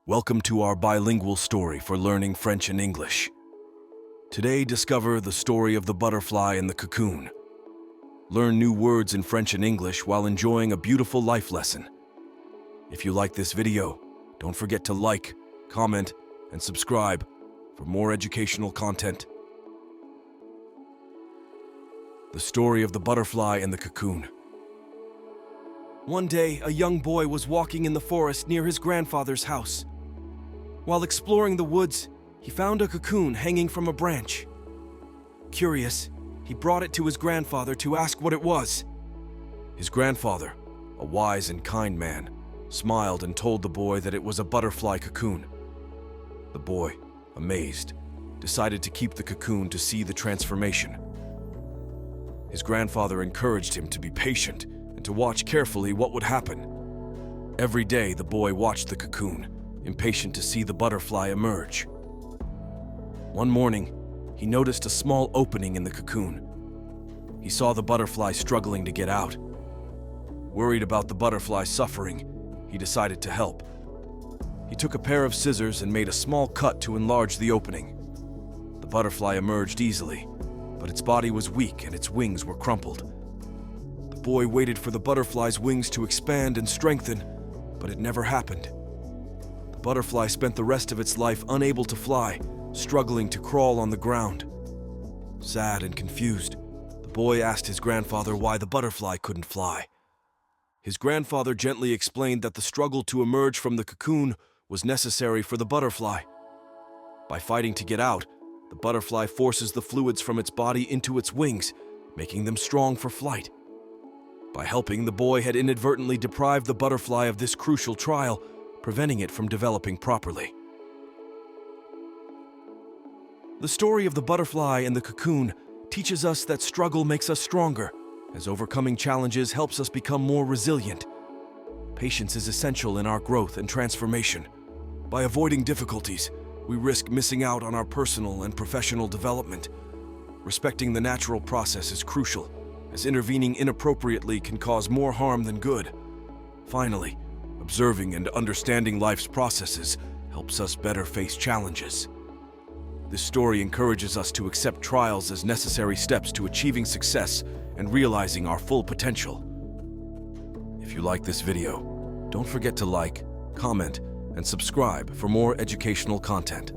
Welcome to our bilingual story for learning French and English. Today, discover the story of the butterfly and the cocoon. Learn new words in French and English while enjoying a beautiful life lesson. If you like this video, don't forget to like, comment, and subscribe for more educational content. The story of the butterfly and the cocoon. One day, a young boy was walking in the forest near his grandfather's house. While exploring the woods, he found a cocoon hanging from a branch. Curious, he brought it to his grandfather to ask what it was. His grandfather, a wise and kind man, smiled and told the boy that it was a butterfly cocoon. The boy, amazed, decided to keep the cocoon to see the transformation. His grandfather encouraged him to be patient and to watch carefully what would happen. Every day, the boy watched the cocoon, impatient to see the butterfly emerge. One morning, he noticed a small opening in the cocoon. He saw the butterfly struggling to get out. Worried about the butterfly suffering, he decided to help. He took a pair of scissors and made a small cut to enlarge the opening. The butterfly emerged easily, but its body was weak and its wings were crumpled. The boy waited for the butterfly's wings to expand and strengthen, but it never happened. The butterfly spent the rest of its life unable to fly, struggling to crawl on the ground. Sad and confused, the boy asked his grandfather why the butterfly couldn't fly. His grandfather gently explained that the struggle to emerge from the cocoon was necessary for the butterfly. By fighting to get out, the butterfly forces the fluids from its body into its wings, making them strong for flight. By helping, the boy had inadvertently deprived the butterfly of this crucial trial, preventing it from developing properly. The story of the butterfly and the cocoon teaches us that struggle makes us stronger, as overcoming challenges helps us become more resilient. Patience is essential in our growth and transformation. By avoiding difficulties, we risk missing out on our personal and professional development. Respecting the natural process is crucial, as intervening inappropriately can cause more harm than good. Finally, observing and understanding life's processes helps us better face challenges. This story encourages us to accept trials as necessary steps to achieving success and realizing our full potential. If you like this video, don't forget to like, comment, and subscribe for more educational content.